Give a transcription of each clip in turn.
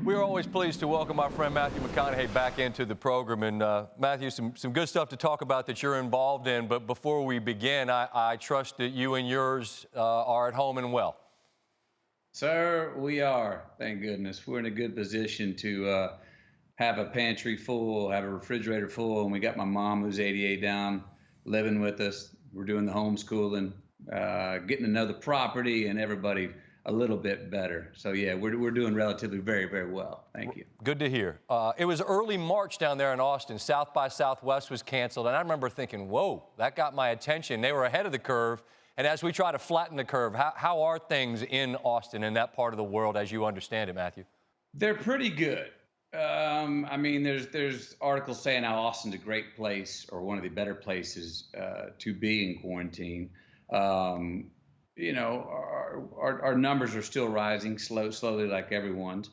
We are always pleased to welcome our friend Matthew McConaughey back into the program. And Matthew, some good stuff to talk about that you're involved in. But before we begin, I trust that you and yours are at home and well. Sir, we are. Thank goodness. We're in a good position to have a pantry full, have a refrigerator full. And we got my mom, who's 88, down living with us. We're doing the homeschooling, getting to know the property and everybody a little bit better. So, yeah, we're doing relatively very, very well. Thank you. Good to hear. It was early March down there in Austin. South by Southwest was canceled. And I remember thinking, whoa, that got my attention. They were ahead of the curve. And as we try to flatten the curve, how are things in Austin, in that part of the world, as you understand it, Matthew? They're pretty good. I mean, there's articles saying how Austin's a great place or one of the better places to be in quarantine. You know, our numbers are still rising slowly, like everyone's.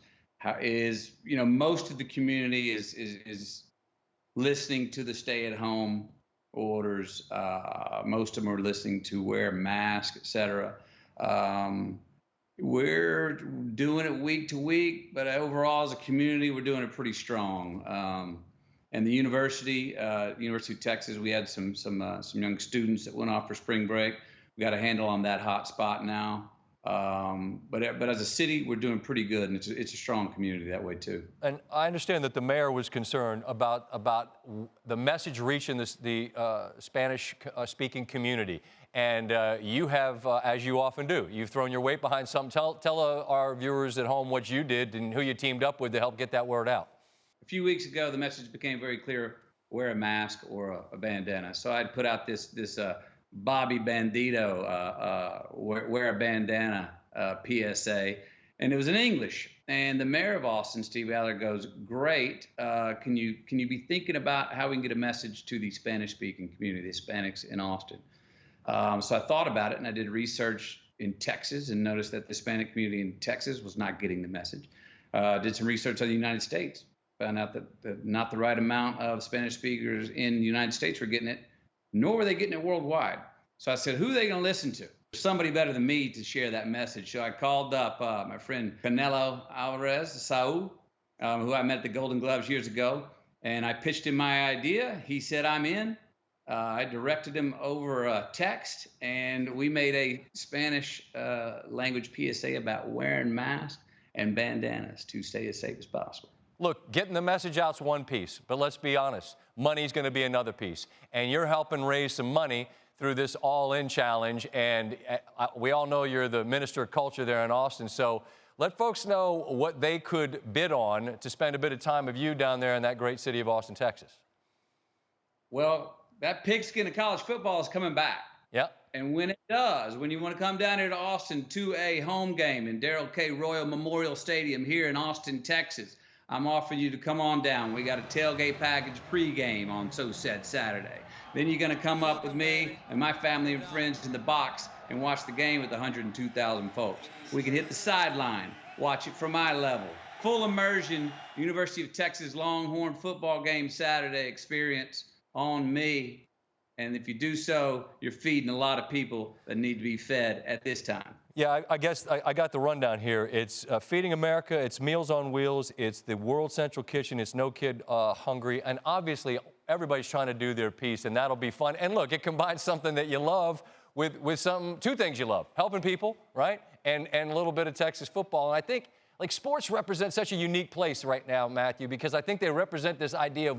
You know, most of the community is listening to the stay-at-home orders. Most of them are listening to wear a mask, etc. We're doing it week to week, but overall, as a community, we're doing it pretty strong. And the University of Texas, we had some young students that went off for spring break. We got a handle on that hot spot now. But as a city, we're doing pretty good, and it's a strong community that way too. And I understand that the mayor was concerned about the message reaching the Spanish-speaking community, and you have, as you often do, you've thrown your weight behind something. Tell our viewers at home what you did and who you teamed up with to help get that word out. A few weeks ago, the message became very clear: wear a mask or a bandana. So I'd put out this Bobby Bandito, wear a bandana PSA, and it was in English. And the mayor of Austin, Steve Adler, goes, "Great. Can you be thinking about how we can get a message to the Spanish-speaking community, the Hispanics in Austin?" So I thought about it, and I did research in Texas and noticed that the Hispanic community in Texas was not getting the message. Did some research on the United States, found out that not the right amount of Spanish speakers in the United States were getting it, nor were they getting it worldwide. So I said, who are they going to listen to? Somebody better than me to share that message. So I called up my friend Canelo Alvarez, Saul, who I met at the Golden Gloves years ago, and I pitched him my idea. He said, I'm in. I directed him over a text, and we made a Spanish language PSA about wearing masks and bandanas to stay as safe as possible. Look, getting the message out's one piece, but let's be honest, money's going to be another piece. And you're helping raise some money through this all-in challenge. And we all know you're the minister of culture there in Austin. So let folks know what they could bid on to spend a bit of time with you down there in that great city of Austin, Texas. Well, that pigskin of college football is coming back. Yep. And when it does, when you want to come down here to Austin to a home game in Darrell K. Royal Memorial Stadium here in Austin, Texas, I'm offering you to come on down. We got a tailgate package pregame on said Saturday. Then you're going to come up with me and my family and friends in the box and watch the game with 102,000 folks. We can hit the sideline, watch it from eye level. Full immersion, University of Texas Longhorn football game Saturday experience on me. And if you do so, you're feeding a lot of people that need to be fed at this time. Yeah, I guess I got the rundown here. It's Feeding America, it's Meals on Wheels, it's the World Central Kitchen, it's No Kid Hungry, and obviously everybody's trying to do their piece, and that'll be fun. And look, it combines something that you love with two things you love: helping people, right, and a little bit of Texas football. And I think, like, sports represent such a unique place right now, Matthew, because I think they represent this idea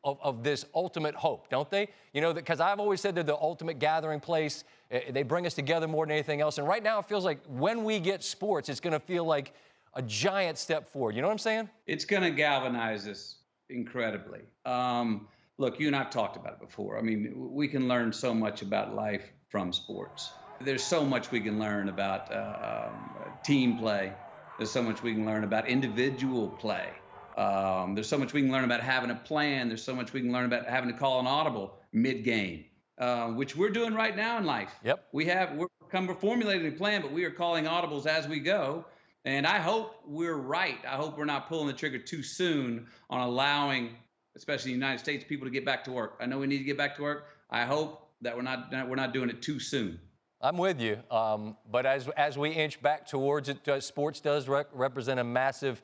of this ultimate hope, don't they? You know, because I've always said they're the ultimate gathering place. They bring us together more than anything else. And right now it feels like when we get sports, it's going to feel like a giant step forward. You know what I'm saying? It's going to galvanize us incredibly. Look, you and I've talked about it before. I mean, we can learn so much about life from sports. There's so much we can learn about team play. There's so much we can learn about individual play. There's so much we can learn about having a plan. There's so much we can learn about having to call an audible mid-game, which we're doing right now in life. Yep. We're formulating a plan, but we are calling audibles as we go. And I hope we're right. I hope we're not pulling the trigger too soon on allowing, especially in the United States, people to get back to work. I know we need to get back to work. I hope that we're not doing it too soon. I'm with you. But as we inch back towards it, sports does represent a massive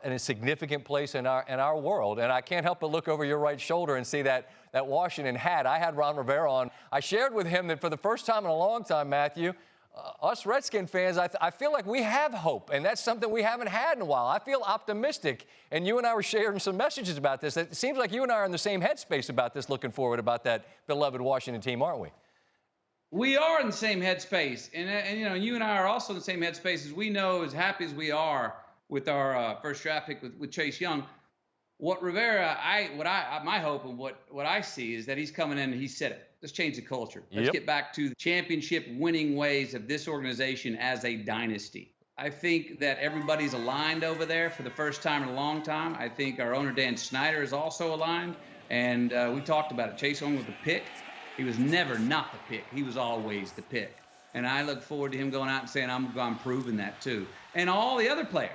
in a significant place in our world. And I can't help but look over your right shoulder and see that Washington hat. I had Ron Rivera on. I shared with him that for the first time in a long time, Matthew, us Redskin fans, I feel like we have hope, and that's something we haven't had in a while. I feel optimistic, and you and I were sharing some messages about this. It seems like you and I are in the same headspace about this, looking forward about that beloved Washington team, aren't we? We are in the same headspace, and you know, you and I are also in the same headspace. As we know, as happy as we are with our first draft pick with Chase Young, what Rivera, my hope and what I see is that he's coming in and he said it. Let's change the culture. Let's get back to the championship winning ways of this organization as a dynasty. I think that everybody's aligned over there for the first time in a long time. I think our owner, Dan Snyder, is also aligned. And we talked about it. Chase Young was the pick. He was never not the pick. He was always the pick. And I look forward to him going out and saying, I'm proving that too. And all the other players.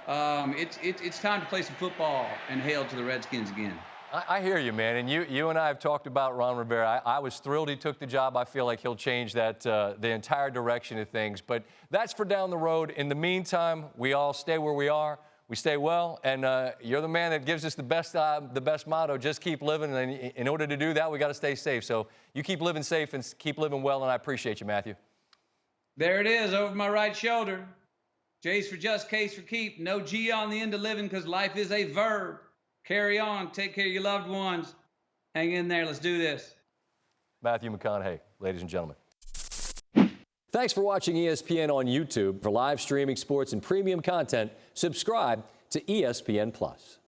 It's time to play some football and hail to the Redskins again. I hear you, man. And you and I have talked about Ron Rivera. I was thrilled he took the job. I feel like he'll change that the entire direction of things. But that's for down the road. In the meantime, we all stay where we are. We stay well. And you're the man that gives us the best motto, just keep living. And in order to do that, we got to stay safe. So you keep living safe and keep living well. And I appreciate you, Matthew. There it is over my right shoulder. J's for just, K's for keep. No G on the end of living because life is a verb. Carry on. Take care of your loved ones. Hang in there. Let's do this. Matthew McConaughey, ladies and gentlemen. Thanks for watching ESPN on YouTube. For live streaming sports and premium content, subscribe to ESPN+.